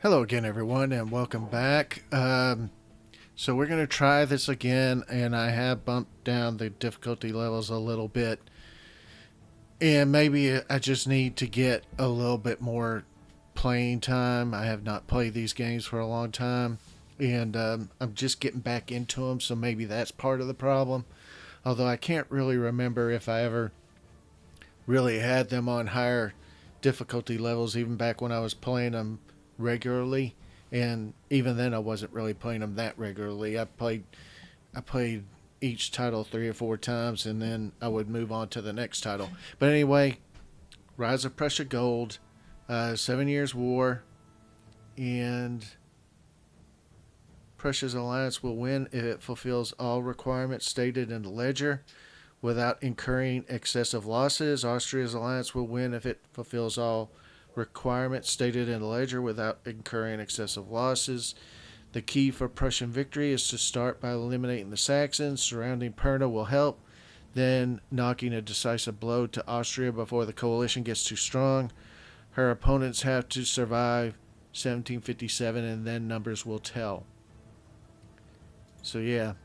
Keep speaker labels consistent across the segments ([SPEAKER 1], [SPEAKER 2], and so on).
[SPEAKER 1] Hello again, everyone, and welcome back. So we're going to try this again, and I have bumped down the difficulty levels a little bit. And maybe I just need to get a little bit more playing time. I have not played these games for a long time, and I'm just getting back into them, so maybe that's part of the problem. Although I can't really remember if I ever really had them on higher difficulty levels, even back when I was playing them regularly. And even then, I wasn't really playing them that regularly. I played each title 3 or 4 times, and then I would move on to the next title. But anyway, Rise of Prussia Gold, 7 Years War, and Prussia's alliance will win if it fulfills all requirements stated in the ledger without incurring excessive losses. Austria's alliance will win if it fulfills all requirements stated in the ledger without incurring excessive losses. The key for Prussian victory is to start by eliminating the Saxons. Surrounding Pirna will help, then knocking a decisive blow to Austria before the coalition gets too strong. Her opponents have to survive 1757, and then numbers will tell. So, yeah.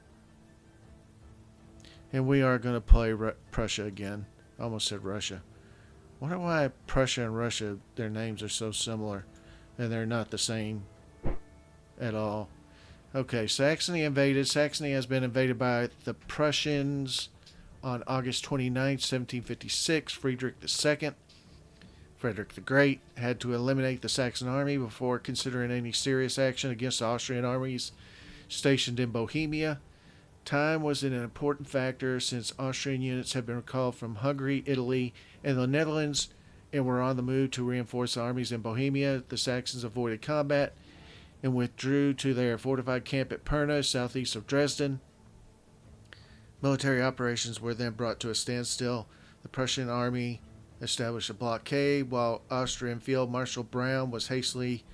[SPEAKER 1] And we are going to play Prussia again. I almost said Russia. Wonder why Prussia and Russia, their names are so similar, and they're not the same at all. Okay, Saxony invaded. Saxony has been invaded by the Prussians on August 29th, 1756. Frederick the Great, had to eliminate the Saxon army before considering any serious action against the Austrian armies stationed in Bohemia. Time was an important factor since Austrian units had been recalled from Hungary, Italy, and the Netherlands and were on the move to reinforce armies in Bohemia. The Saxons avoided combat and withdrew to their fortified camp at Pirna, southeast of Dresden. Military operations were then brought to a standstill. The Prussian army established a blockade while Austrian Field Marshal Brown was hastily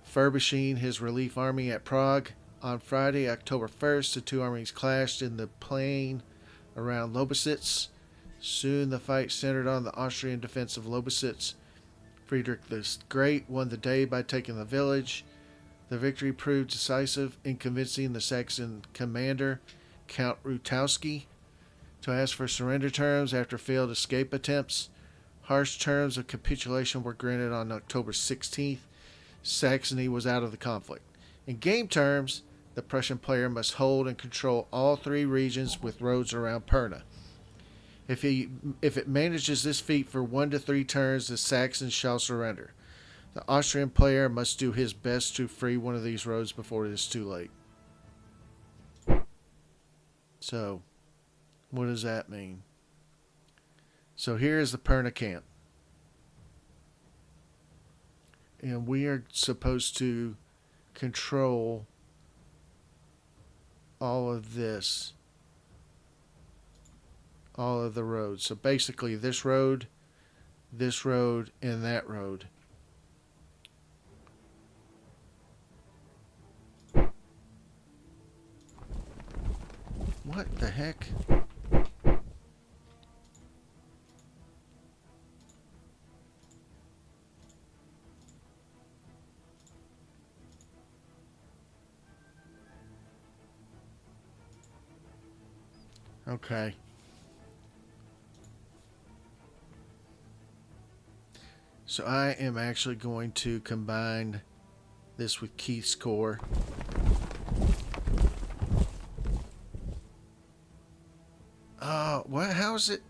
[SPEAKER 1] furbishing his relief army at Prague. On Friday, October 1st, the two armies clashed in the plain around Lobositz. Soon the fight centered on the Austrian defense of Lobositz. Friedrich the Great won the day by taking the village. The victory proved decisive in convincing the Saxon commander, Count Rutowski, to ask for surrender terms after failed escape attempts. Harsh terms of capitulation were granted on October 16th. Saxony was out of the conflict. In game terms, the Prussian player must hold and control all three regions with roads around Pirna. If it manages this feat for 1 to 3 turns, the Saxons shall surrender. The Austrian player must do his best to free one of these roads before it is too late. So, what does that mean? So here is the Pirna camp. And we are supposed to control all of this, all of the roads. So basically this road, and that road. What the heck? Okay. So I am actually going to combine this with Keith's core. What? How is it?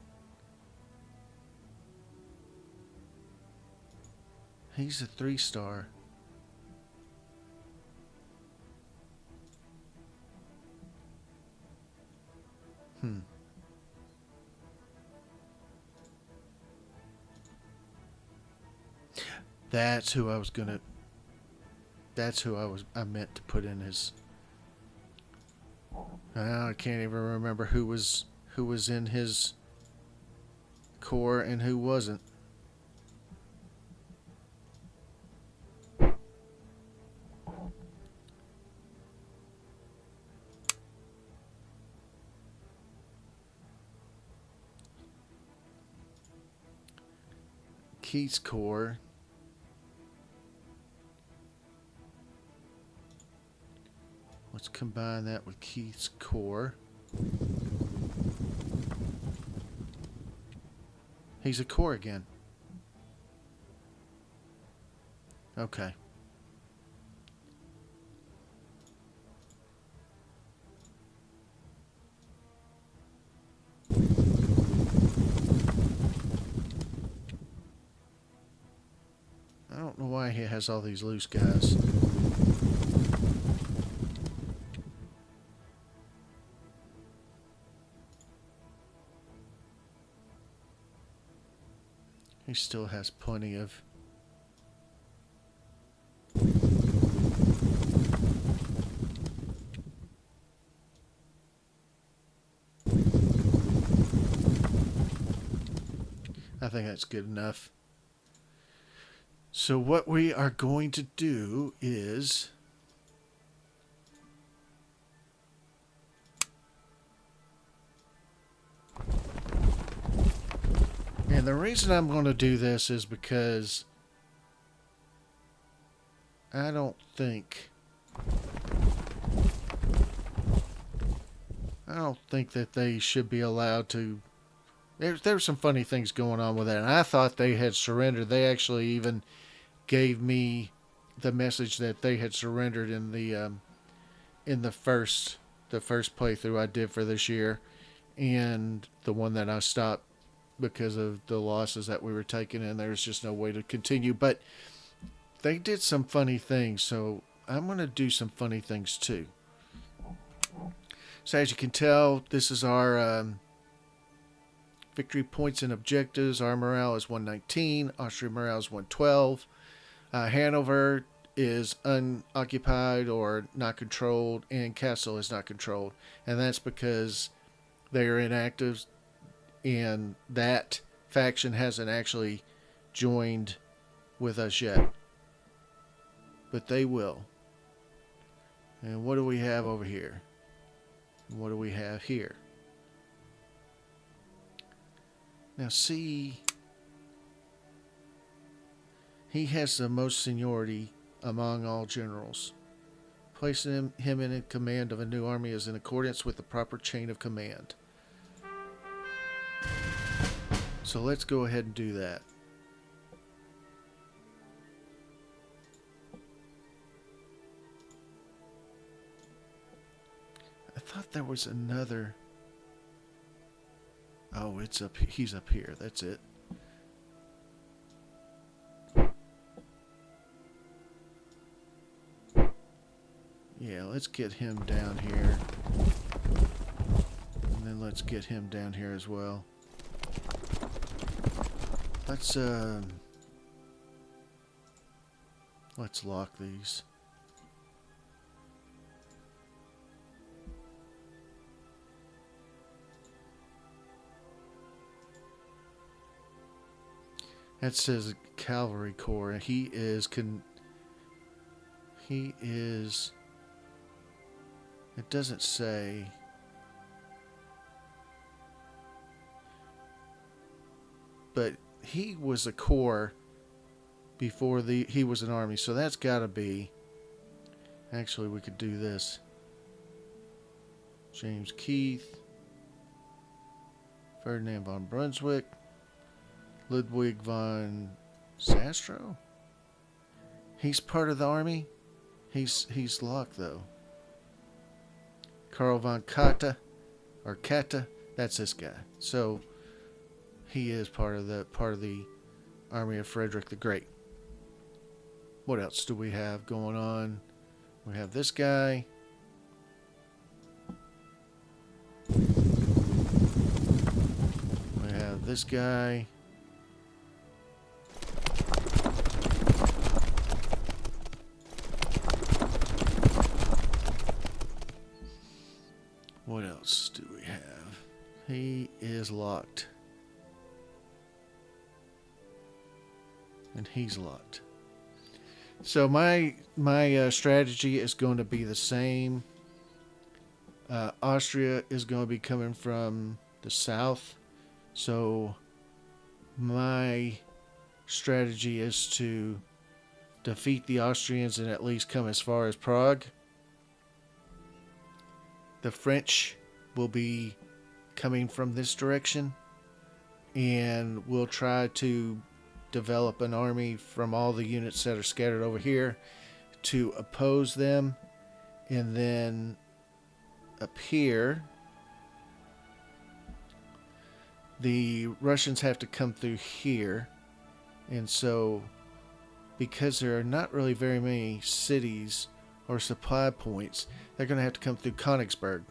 [SPEAKER 1] He's a 3-star. Hmm. That's who I was gonna. That's who I meant to put in his. I can't even remember who was in his core and who wasn't. Keith's core. Let's combine that with Keith's corps. He's a corps again. Okay. I don't know why he has all these loose guys. He still has plenty of... I think that's good enough. So what we are going to do is... And the reason I'm going to do this is because I don't think that they should be allowed to... There's some funny things going on with that. And I thought they had surrendered. They actually even gave me the message that they had surrendered in the first playthrough I did for this year, and the one that I stopped because of the losses that we were taking, and there was just no way to continue. But they did some funny things, so I'm going to do some funny things too. So as you can tell, this is our victory points and objectives. Our morale is 119. Austria morale is 112. Hanover is unoccupied or not controlled, and Kassel is not controlled. And that's because they are inactive, and that faction hasn't actually joined with us yet. But they will. And what do we have over here? What do we have here? Now see, he has the most seniority among all generals. Placing him in command of a new army is in accordance with the proper chain of command. So let's go ahead and do that. I thought there was another... Oh, it's up. He's up here. That's it. Yeah, let's get him down here. And then let's get him down here as well. Let's lock these. That says cavalry corps. He is it doesn't say. But he was a corps before he was an army, so that's got to be... Actually, we could do this. James Keith, Ferdinand von Brunswick, Ludwig von Sastro. He's part of the army. He's locked though. Karl von Katta, or Katta, that's this guy. So he is part of the army of Frederick the Great. What else do we have going on? We have this guy. We have this guy. What else do we have? He is locked. And he's locked. So my strategy is going to be the same. Austria is going to be coming from the south. So my strategy is to defeat the Austrians and at least come as far as Prague. The French will be coming from this direction, and we'll try to develop an army from all the units that are scattered over here to oppose them. And then up here, the Russians have to come through here. And so, because there are not really very many cities or supply points, they're going to have to come through Königsberg.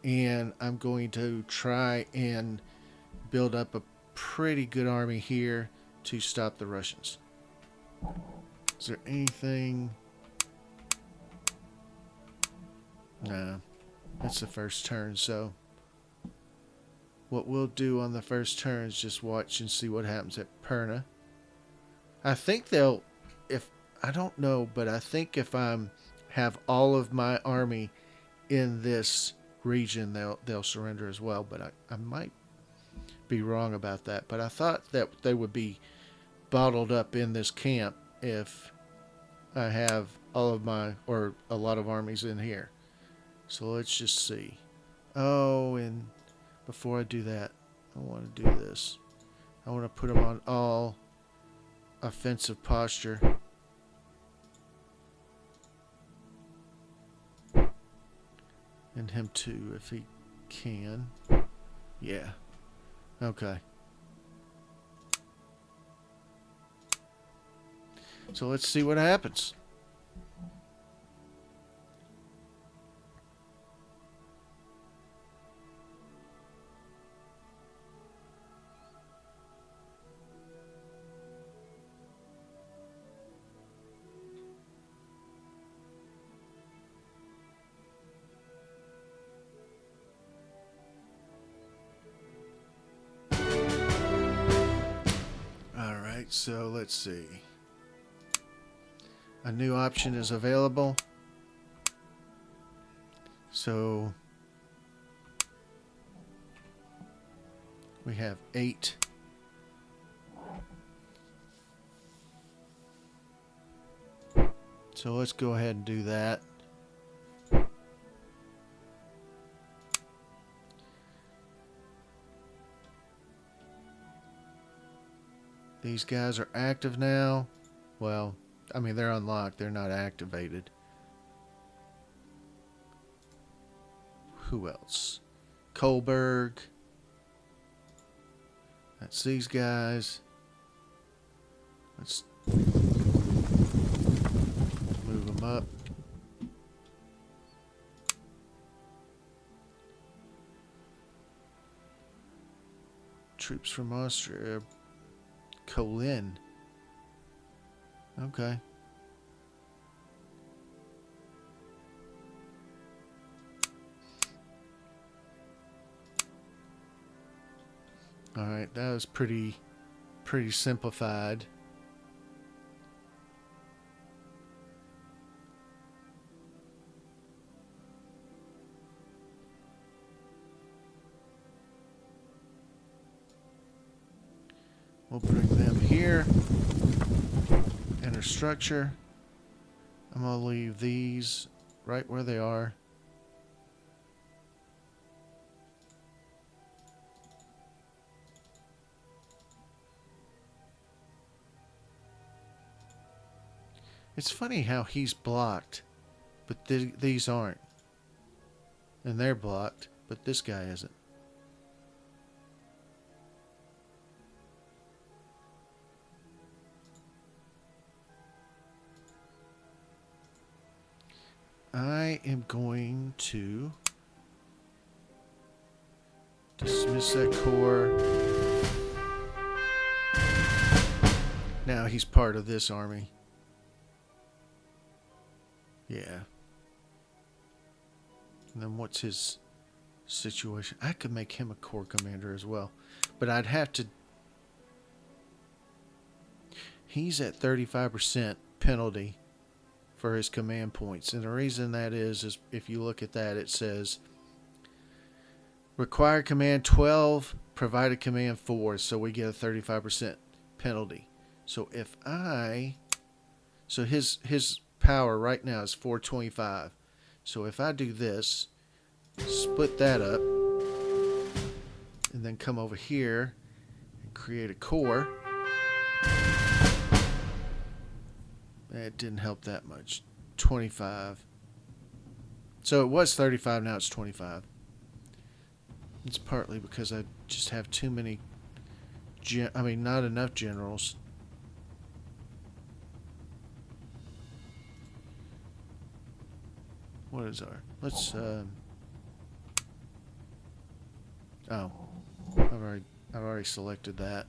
[SPEAKER 1] And I'm going to try and build up a pretty good army here to stop the Russians. Is there anything? Nah, that's the first turn. So what we'll do on the first turn is just watch and see what happens at Pirna. I think they'll, if I don't know, but I think if I'm have all of my army in this region, they'll surrender as well. But I might be wrong about that. But I thought that they would be bottled up in this camp if I have all of my, or a lot of armies in here. So let's just see. Oh, and before I do that, I want to do this. I want to put them on all offensive posture. And him too, if he can. Yeah. Okay. So let's see what happens. Alright, so let's see. A new option is available. So we have 8. So let's go ahead and do that. These guys are active now. Well, I mean, they're unlocked. They're not activated. Who else? Kohlberg. That's these guys. Let's move them up. Troops from Austria. Colin. Okay. All right, that was pretty simplified. We'll bring them here. Enter structure. I'm going to leave these right where they are. It's funny how he's blocked, but these aren't. And they're blocked, but this guy isn't. I am going to dismiss that corps. Now he's part of this army. Yeah. And then what's his situation? I could make him a corps commander as well. But I'd have to... He's at 35% penalty for his command points. And the reason that is if you look at that, it says required command 12, provided command 4. So we get a 35% penalty. So if so his power right now is 425. So if I do this, split that up, and then come over here and create a core. That didn't help that much. 25. So it was 35, now it's 25. It's partly because I just have too many, not enough generals. What is our, let's, oh, I've already selected that.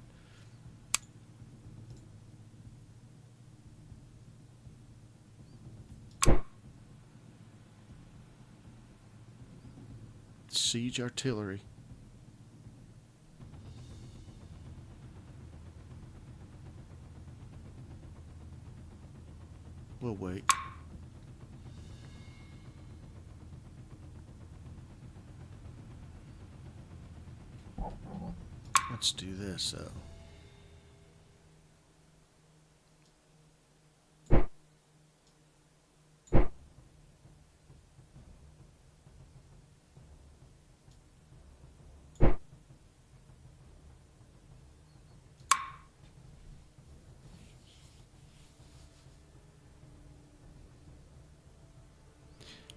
[SPEAKER 1] Siege artillery. We'll wait. Let's do this though.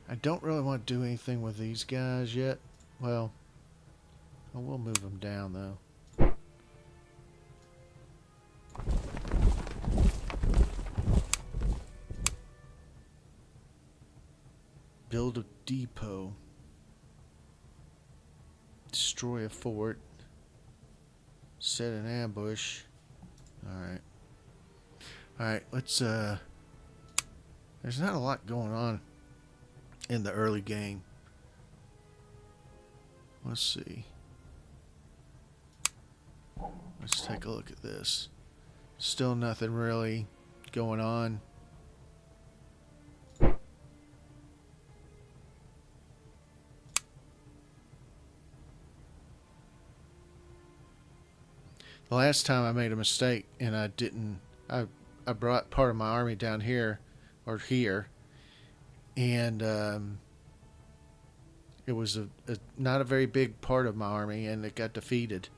[SPEAKER 1] I don't really want to do anything with these guys yet. Well, I will move them down though. Build a depot. Destroy a fort. Set an ambush. Alright. Alright, let's there's not a lot going on in the early game. Let's see. Let's take a look at this. Still nothing really going on. The last time I made a mistake and I brought part of my army down here or here, and it was not a very big part of my army, and it got defeated.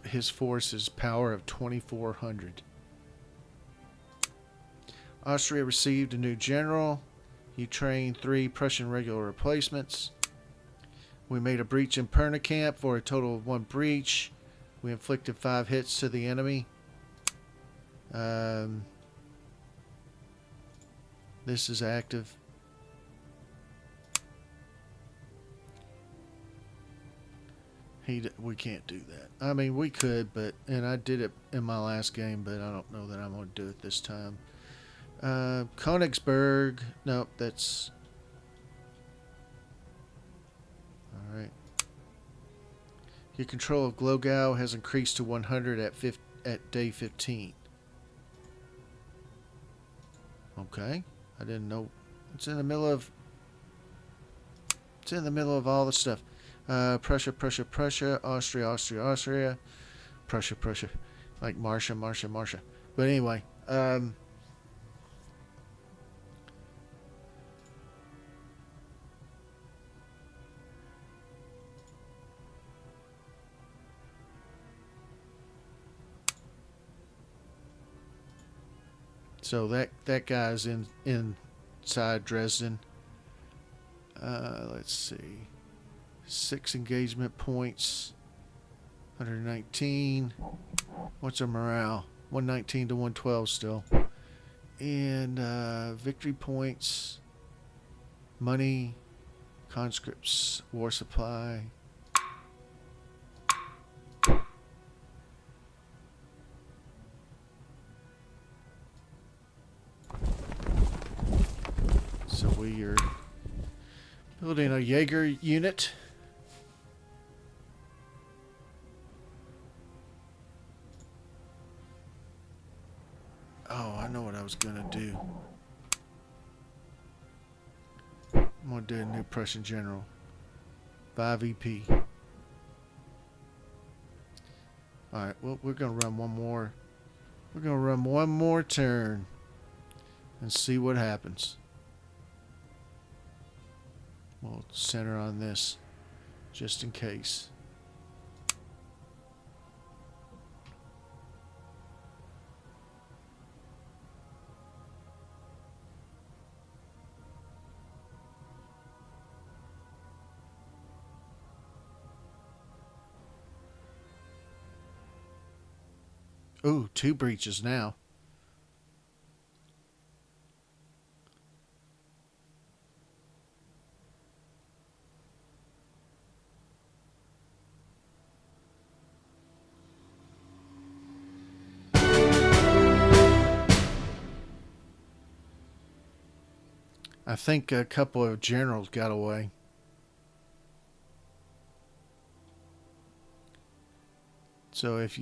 [SPEAKER 1] His force is power of 2,400. Austria received a new general. He trained 3 Prussian regular replacements. We made a breach in Pirna camp for a total of 1 breach. We inflicted 5 hits to the enemy. This is active. We can't do that. I mean, we could, and I did it in my last game, but I don't know that I'm going to do it this time. Königsberg. Nope, that's... Alright. Your control of Glogau has increased to 100 at day 15. Okay. I didn't know. It's in the middle of all the stuff. Prussia, Prussia, Prussia, Austria, Austria, Austria, Prussia, Prussia, like Marcia, Marcia, Marcia. But anyway, so that guy's inside Dresden. Let's see. 6 engagement points. 119. What's our morale? 119 to 112 still. And victory points. Money. Conscripts. War supply. So we are building a Jaeger unit. Oh, I know what I was gonna do. I'm gonna do a new Prussian general. 5 EP. Alright, well, we're gonna run one more. We're gonna run one more turn and see what happens. We'll center on this just in case. Ooh, 2 breaches now. I think a couple of generals got away. So if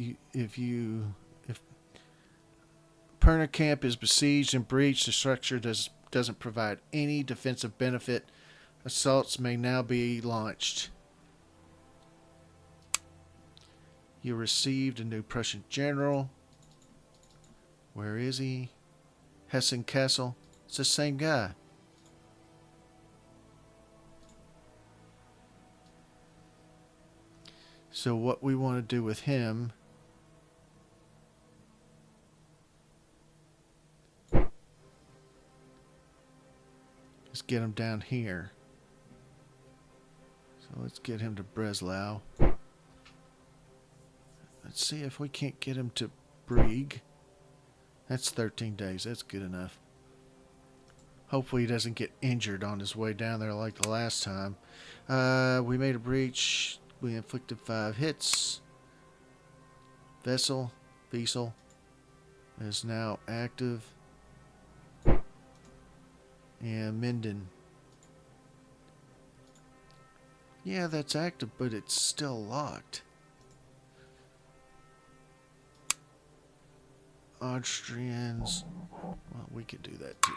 [SPEAKER 1] Pirna camp is besieged and breached, the structure doesn't provide any defensive benefit. Assaults may now be launched. You received a new Prussian general. Where is he? Hessen Castle. It's the same guy. So what we want to do with him is get him down here. So let's get him to Breslau. Let's see if we can't get him to Brieg. That's 13 days. That's good enough. Hopefully he doesn't get injured on his way down there like the last time. We made a breach. We inflicted 5 hits. Vessel is now active. And Minden. Yeah, that's active, but it's still locked. Austrians. Well, we could do that too.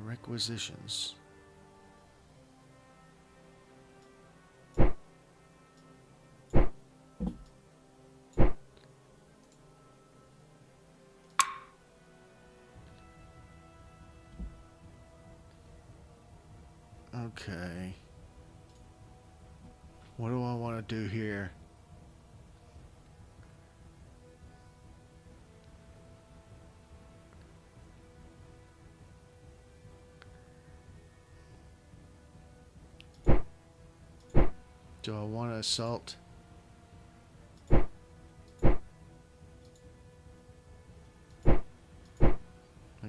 [SPEAKER 1] Requisitions. Okay. What do I want to do here? Do I want to assault?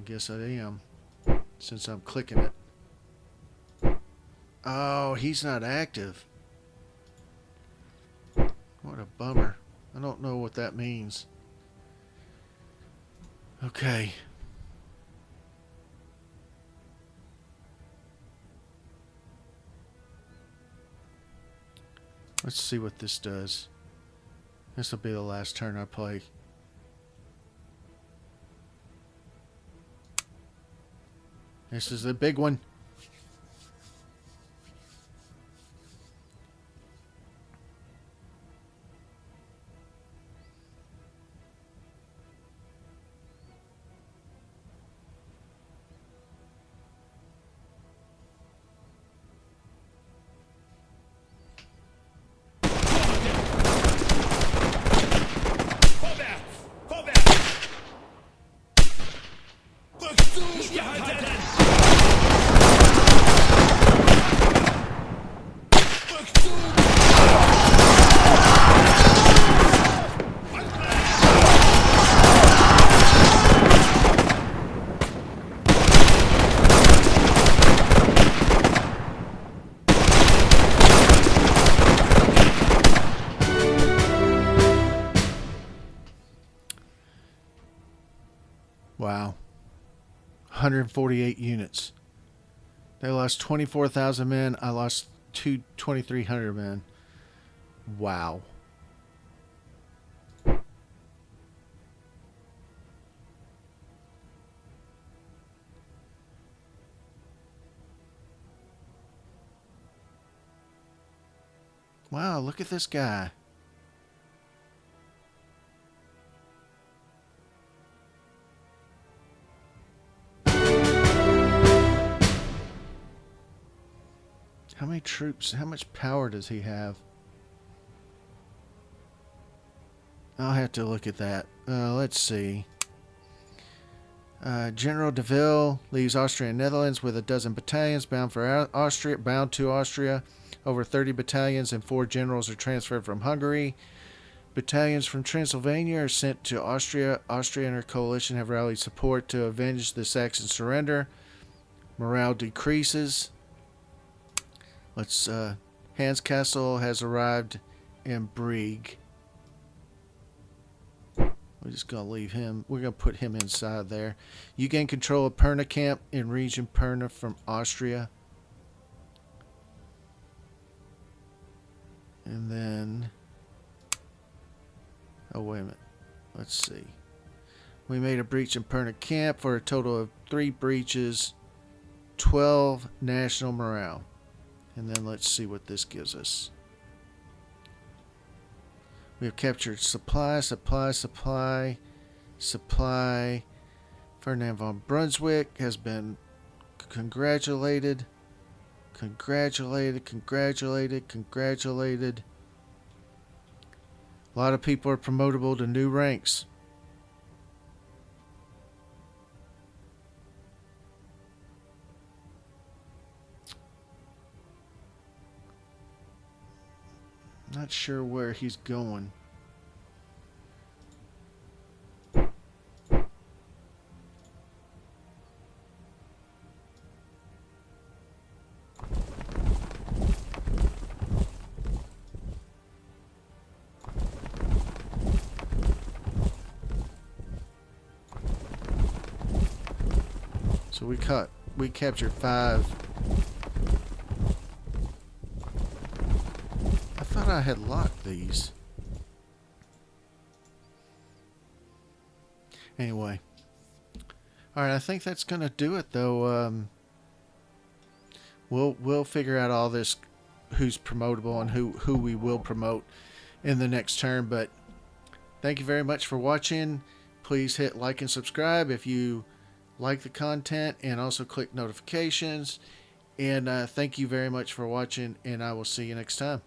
[SPEAKER 1] I guess I am, since I'm clicking it. Oh, he's not active. What a bummer. I don't know what that means. Okay. Let's see what this does. This will be the last turn I play. This is the big one. Wow. 148 units. They lost 24,000 men. I lost 2,300 men. Wow. Wow, look at this guy. How many troops, how much power does he have? I'll have to look at that. Let's see. General de Ville leaves Austria and Netherlands with a dozen battalions bound to Austria. Over 30 battalions and 4 generals are transferred from Hungary. Battalions from Transylvania are sent to Austria. Austria and her coalition have rallied support to avenge the Saxon surrender. Morale decreases. Hans Castle has arrived in Brieg. We're just going to leave him. We're going to put him inside there. You gain control of Pirna camp in region Pirna from Austria. And then... oh, wait a minute. Let's see. We made a breach in Pirna camp for a total of 3 breaches, 12 national morale. And then let's see what this gives us. We have captured supply. Ferdinand von Brunswick has been congratulated. Congratulated. A lot of people are promotable to new ranks. Not sure where he's going. So we captured 5. I thought I had locked these. Anyway. Alright, I think that's gonna do it though. We'll figure out all this, who's promotable and who we will promote in the next turn, but thank you very much for watching. Please hit like and subscribe if you like the content, and also click notifications. And thank you very much for watching, and I will see you next time.